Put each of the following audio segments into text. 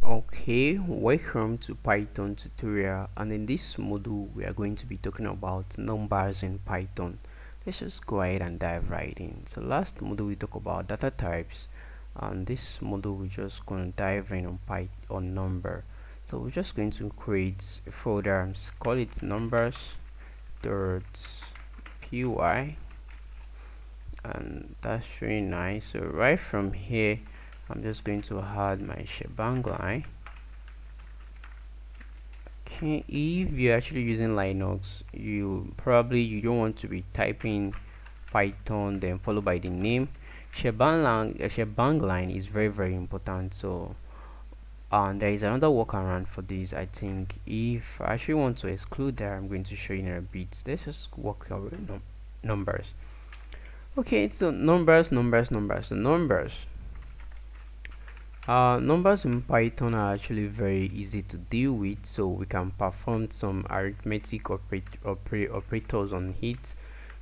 Okay, welcome to Python tutorial, and in this module we are going to be talking about numbers in Python. Let's just go ahead and dive right in. So last module we talked about data types, and this module we're just going to dive in on Python on number. So we're just going to create a folder and call it numbers.py, and that's really nice. So right from here I'm just going to add my shebang line. Okay, if you're actually using Linux, you don't want to be typing Python then followed by the name. Shebang line is very important. So and there is another workaround for this. I think if I actually want to exclude that, I'm going to show you in a bit. Let's just work our numbers. Okay, so numbers in Python are actually very easy to deal with, so we can perform some arithmetic operators on it.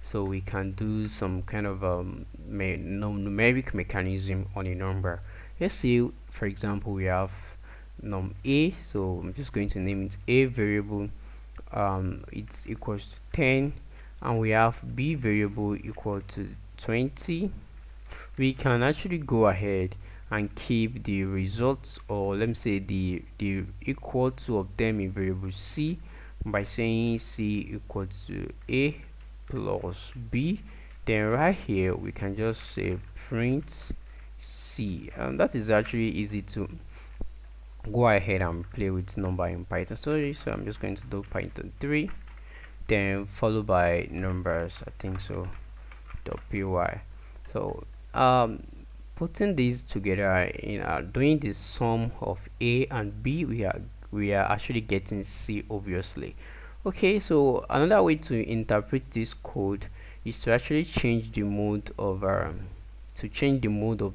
So we can do some kind of numeric mechanism on a number. Let's say, for example, we have num a, so I'm just going to name it a variable. It's equals to 10, and we have b variable equal to 20. We can actually go ahead and keep the results, or let me say the equal to of them in variable c by saying c equal to a plus b. Then right here we can just say print c, and that is actually easy to go ahead and play with number in Python. Sorry, so I'm just going to do Python 3, then followed by numbers, I think so, .py. So putting these together in doing the sum of a and b, we are actually getting c, obviously. Okay, so another way to interpret this code is to actually change the mode of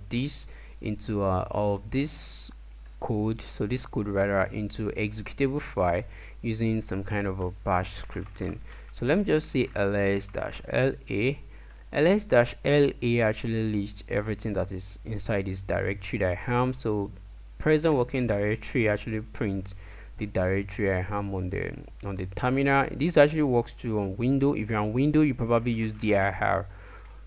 this into of this code, so this code rather, into executable file using some kind of a bash scripting. So let me just say ls-la actually lists everything that is inside this directory that I am. So present working directory actually prints the directory I am on the terminal. This actually works too on window. If you're on window, you probably use dir.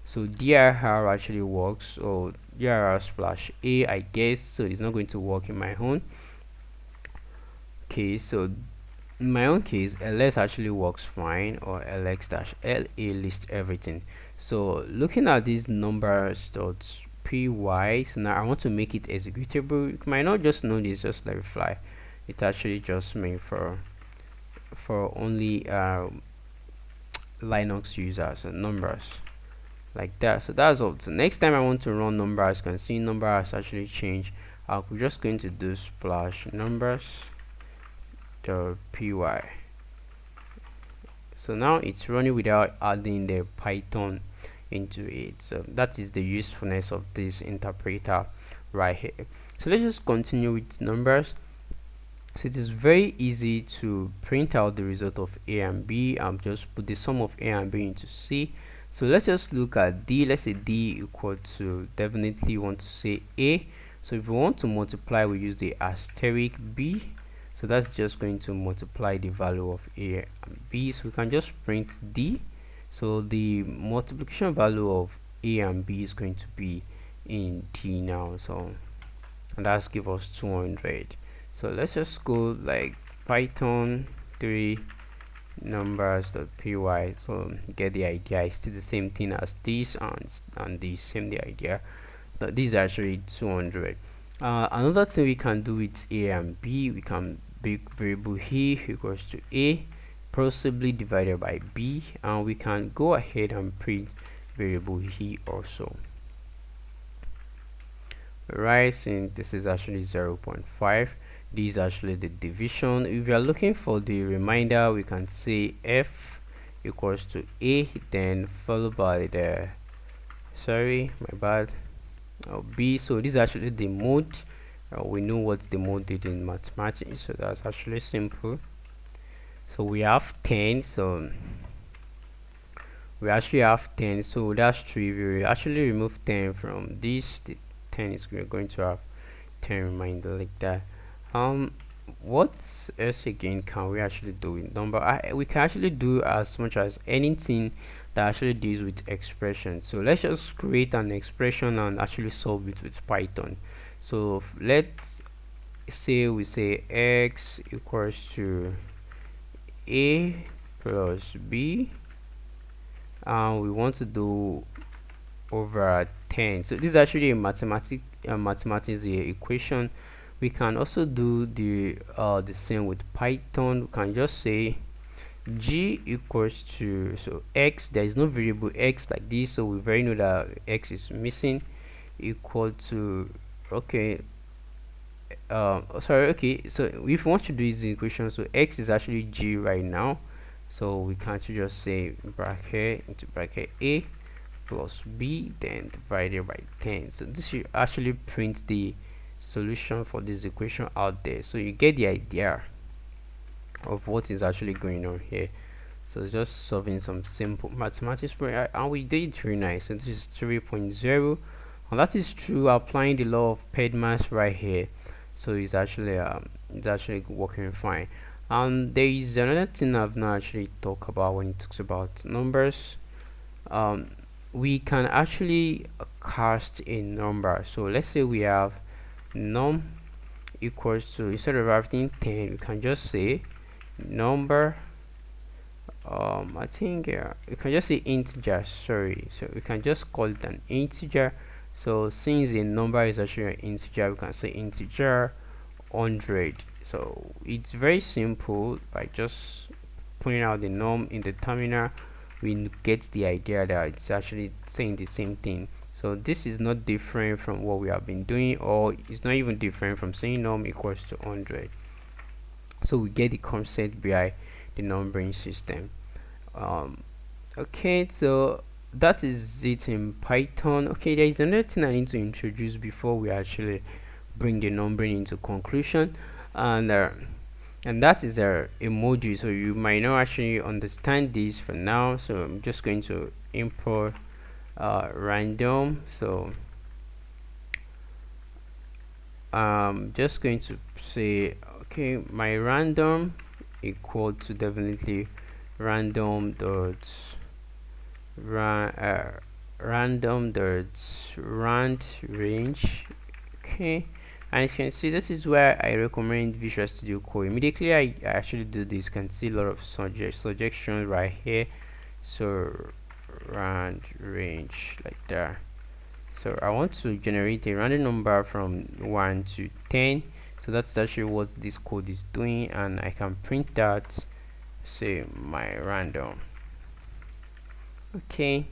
So dir actually works, or dir slash a, I guess. So it's not going to work in my own case. So in my own case, ls actually works fine, or ls-la lists everything. So looking at these numbers.py, so now I want to make it executable. You might not just know this, just let me fly. It's actually just made for only Linux users and numbers like that. So that's all. So next time I want to run numbers, you can see number has actually changed. We're just going to do splash numbers.py. So now it's running without adding the Python into it. So that is the usefulness of this interpreter right here. So let's just continue with numbers. So it is very easy to print out the result of a and b. Just put the sum of a and b into c. So let's just look at d. Let's say d equal to, definitely want to say a. So if we want to multiply, we use the asterisk b. So that's just going to multiply the value of a and b. So we can just print d. So the multiplication value of a and b is going to be in d now. So and that's give us 200. So let's just go like Python 3 numbers.py. So get the idea. It's still the same thing as this, and the same the idea. But this is actually 200. Another thing we can do with a and b, we can make variable here equals to a possibly divided by b, and we can go ahead and print variable here also. Right, so this is actually 0.5. This is actually the division. If you are looking for the remainder, we can say f equals to a, then followed by the, sorry, my bad, b. So this is actually the mode. We know what the mode did in mathematics, so that's actually simple. So we have 10, so we actually have 10, so that's 3. We actually remove 10 from this, the 10 is going to have 10 remainder like that. um what else again can we actually do with number? We can actually do as much as anything that actually deals with expression. So let's just create an expression and actually solve it with Python. So let's say we say x equals to a plus b, and we want to do over 10. So this is actually a mathematics equation. We can also do the same with Python. We can just say g equals to, so x, there is no variable x like this, so we very know that x is missing, equal to, okay, sorry, okay, so if we want to do this equation, so x is actually g right now, so we can actually just say bracket into bracket a plus b, then divided by 10. So this should actually print the solution for this equation out there, so you get the idea of what is actually going on here. So just solving some simple mathematics, and we did very nice. So this is 3.0, and that is true applying the law of PEDMAS right here. So it's actually working fine. And there is another thing I've not actually talked about when it talks about numbers. We can actually cast a number. So let's say we have num equals to, instead of writing 10, we can just say number, I think you can just say integer, sorry, so we can just call it an integer. So since a number is actually an integer, we can say integer 100. So it's very simple. By just putting out the num in the terminal, we get the idea that it's actually saying the same thing. So this is not different from what we have been doing, or it's not even different from saying num equals to 100. So we get the concept behind the numbering system. Okay, so that is it in Python. Okay, there is another thing I need to introduce before we actually bring the numbering into conclusion, and that is our emoji. So you might not actually understand this for now, so I'm just going to import random. So I'm just going to say, okay, my random equal to definitely random dot random dot rand range. Okay, and you can see this is where I recommend Visual Studio Code. Immediately I actually do this, you can see a lot of suggestions right here. So rand range like that. So I want to generate a random number from 1 to 10. So that's actually what this code is doing, and I can print that, say my random. Okay,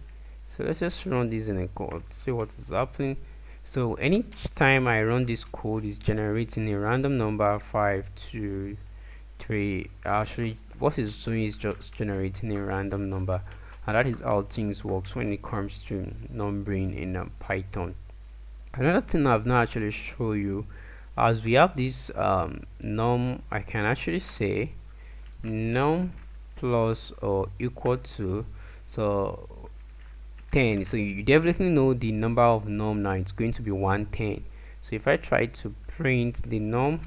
so let's just run this in a code, see what is happening. So any time I run this code, is generating a random number 5 2 3. Actually what it's doing is just generating a random number, and that is how things works when it comes to numbering in Python. Another thing I've not actually show you, as we have this num, I can actually say num plus or equal to, so 10. So you definitely know the number of num now, it's going to be 110. So if I try to print the num,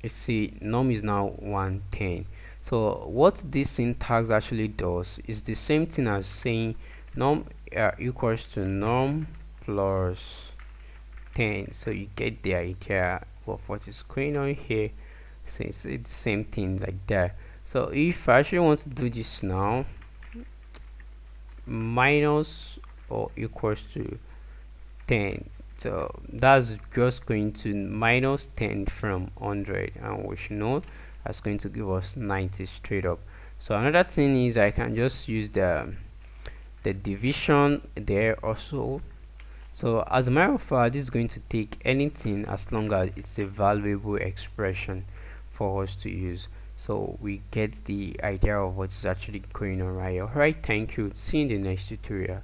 you see num is now 110. So what this syntax actually does is the same thing as saying num equals to num plus 10. So you get the idea of what is going on here. So it's the same thing like that. So if I actually want to do this now, minus or equals to 10, so that's just going to minus 10 from 100, and we should know that's going to give us 90 straight up. So another thing is I can just use the division there also. So as a matter of fact, this is going to take anything as long as it's a valuable expression for us to use. So we get the idea of what is actually going on right here. Alright, thank you. See you in the next tutorial.